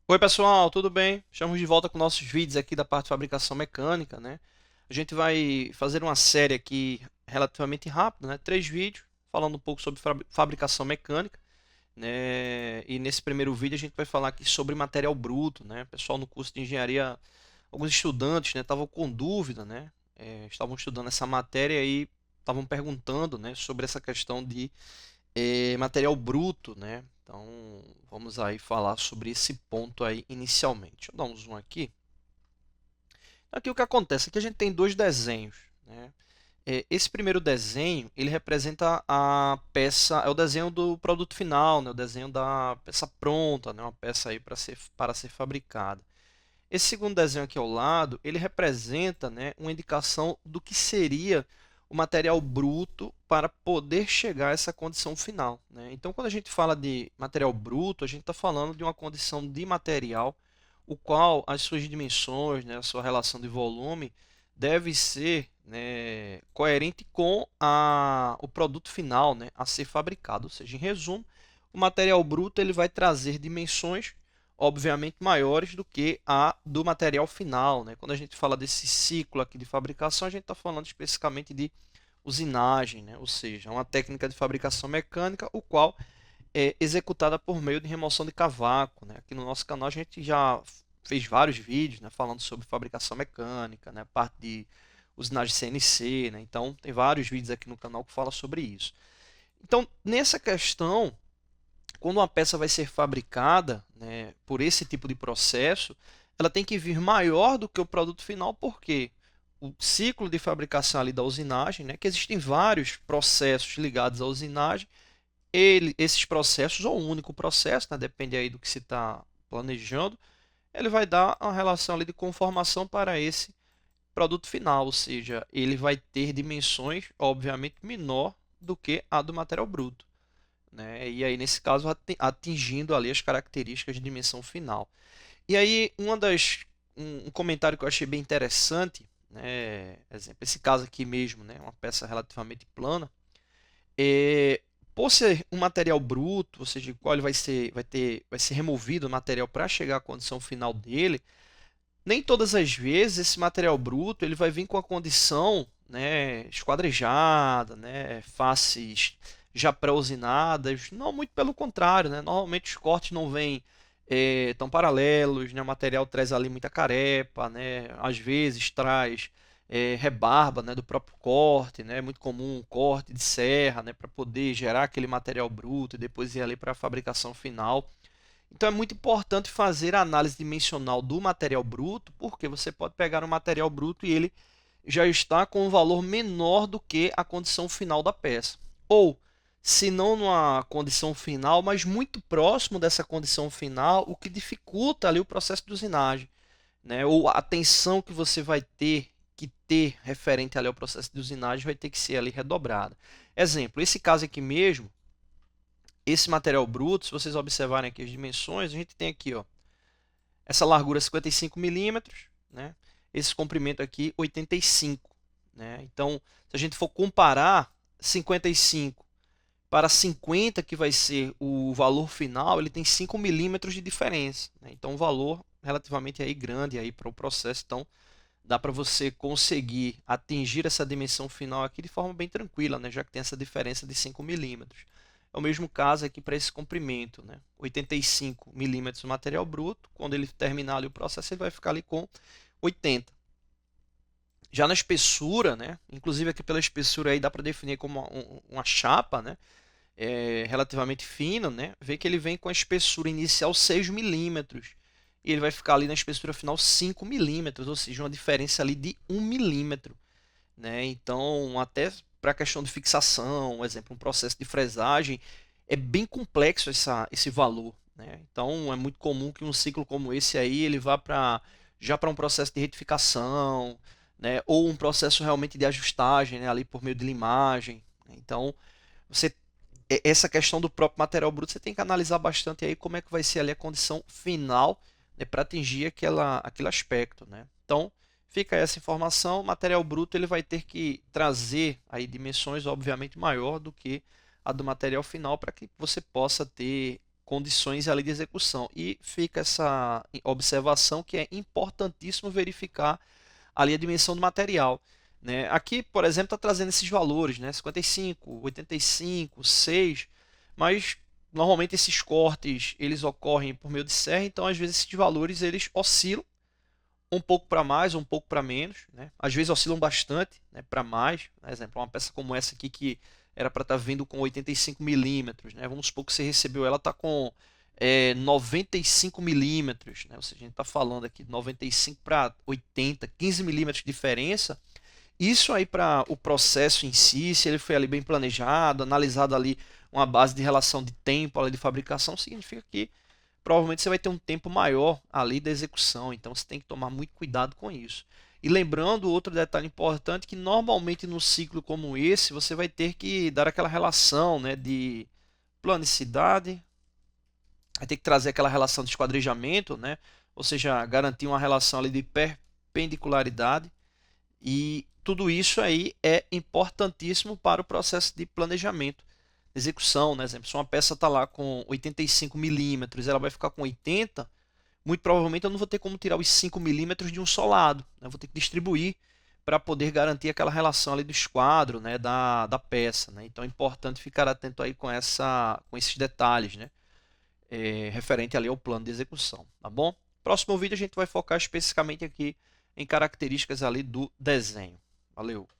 Oi pessoal, tudo bem? Estamos de volta com nossos vídeos aqui da parte de fabricação mecânica, né? A gente vai fazer uma série aqui relativamente rápida, né? 3 vídeos falando um pouco sobre fabricação mecânica, né? E nesse primeiro vídeo a gente vai falar aqui sobre material bruto, né? Pessoal no curso de engenharia, alguns estudantes, né, estavam com dúvida, né? Estavam estudando essa matéria e estavam perguntando, né, sobre essa questão de material bruto, né? Então, vamos aí falar sobre esse ponto aí inicialmente. Deixa eu dar um zoom aqui. Aqui o que acontece é que a gente tem dois desenhos, né? Esse primeiro desenho, ele representa a peça, é o desenho do produto final, né? O desenho da peça pronta, né? Uma peça aí para ser fabricada. Esse segundo desenho aqui ao lado, ele representa, né, uma indicação do que seria o material bruto para poder chegar a essa condição final, né? Então, quando a gente fala de material bruto, a gente está falando de uma condição de material, o qual as suas dimensões, né, a sua relação de volume, deve ser, né, coerente com o produto final, né, a ser fabricado. Ou seja, em resumo, o material bruto ele vai trazer dimensões obviamente maiores do que a do material final, né? Quando a gente fala desse ciclo aqui de fabricação, a gente está falando especificamente de usinagem, né? Ou seja, uma técnica de fabricação mecânica, o qual é executada por meio de remoção de cavaco, né? Aqui no nosso canal a gente já fez vários vídeos, né, falando sobre fabricação mecânica, né, parte de usinagem CNC, né? Então tem vários vídeos aqui no canal que fala sobre isso. Então, nessa questão, quando uma peça vai ser fabricada, né, por esse tipo de processo, ela tem que vir maior do que o produto final, porque o ciclo de fabricação ali da usinagem, né, que existem vários processos ligados à usinagem, esses processos, ou um único processo, né, depende aí do que se está planejando, ele vai dar uma relação ali de conformação para esse produto final, ou seja, ele vai ter dimensões, obviamente, menor do que a do material bruto, né? E aí, nesse caso, atingindo ali as características de dimensão final. E aí, um comentário que eu achei bem interessante, né? Exemplo, esse caso aqui mesmo, né? Uma peça relativamente plana. É, por ser um material bruto, ou seja, qual ele vai ser removido o material para chegar à condição final dele, nem todas as vezes esse material bruto ele vai vir com a condição, né, esquadrejada, né, faces já pré-usinadas. Não, muito pelo contrário, né? Normalmente os cortes não vêm tão paralelos, né? O material traz ali muita carepa, né? Às vezes traz rebarba, né, do próprio corte, né? É muito comum um corte de serra, né, para poder gerar aquele material bruto e depois ir ali para a fabricação final. Então é muito importante fazer a análise dimensional do material bruto, porque você pode pegar um material bruto e ele já está com um valor menor do que a condição final da peça. Ou, se não numa condição final, mas muito próximo dessa condição final, o que dificulta ali o processo de usinagem, né? Ou a tensão que você vai ter que ter referente ali ao processo de usinagem vai ter que ser ali redobrada. Exemplo, esse caso aqui mesmo, esse material bruto, se vocês observarem aqui as dimensões, a gente tem aqui, ó, essa largura 55 milímetros, né? Esse comprimento aqui 85, né? Então, se a gente for comparar 55 para 50, que vai ser o valor final, ele tem 5 milímetros de diferença, né? Então, um valor relativamente aí grande aí para o processo. Então, dá para você conseguir atingir essa dimensão final aqui de forma bem tranquila, né? Já que tem essa diferença de 5 milímetros. É o mesmo caso aqui para esse comprimento, né? 85 milímetros de material bruto, quando ele terminar ali o processo, ele vai ficar ali com 80. Já na espessura, né? Inclusive aqui pela espessura aí dá para definir como uma chapa, né? Relativamente fina, né? Vê que ele vem com a espessura inicial 6 milímetros e ele vai ficar ali na espessura final 5 milímetros, ou seja, uma diferença ali de 1 milímetro, né? Então, até para a questão de fixação, por exemplo, um processo de fresagem, é bem complexo esse valor, né? Então, é muito comum que um ciclo como esse aí ele vá para um processo de retificação, né? Ou um processo realmente de ajustagem, né? Ali por meio de limagem. Então, você essa questão do próprio material bruto você tem que analisar bastante aí como é que vai ser ali a condição final, né, para atingir aquele aspecto, né? Então, fica essa informação, o material bruto ele vai ter que trazer aí dimensões obviamente maior do que a do material final para que você possa ter condições ali de execução. E fica essa observação que é importantíssimo verificar ali a dimensão do material, né? Aqui, por exemplo, está trazendo esses valores, né? 55, 85, 6, mas normalmente esses cortes eles ocorrem por meio de serra, então às vezes esses valores eles oscilam um pouco para mais, um pouco para menos, né? Às vezes oscilam bastante, né? Para mais, por exemplo, uma peça como essa aqui que era para estar vindo com 85 milímetros, né? Vamos supor que você recebeu ela está com 95 milímetros, né? Ou seja, a gente está falando aqui de 95 para 80, 15 milímetros de diferença. Isso aí para o processo em si, se ele foi ali bem planejado, analisado ali uma base de relação de tempo ali de fabricação, significa que provavelmente você vai ter um tempo maior ali da execução, então você tem que tomar muito cuidado com isso. E lembrando outro detalhe importante, que normalmente no ciclo como esse, você vai ter que dar aquela relação, né, de planicidade, vai ter que trazer aquela relação de esquadrejamento, né, ou seja, garantir uma relação ali de perpendicularidade, e tudo isso aí é importantíssimo para o processo de planejamento, execução, né? Exemplo, se uma peça está lá com 85 milímetros, ela vai ficar com 80, muito provavelmente eu não vou ter como tirar os 5 milímetros de um só lado, né? Eu vou ter que distribuir para poder garantir aquela relação ali do esquadro, né? Da peça, né? Então é importante ficar atento aí com esses detalhes, né? Referente ali ao plano de execução, tá bom? Próximo vídeo a gente vai focar especificamente aqui em características ali do desenho. Valeu!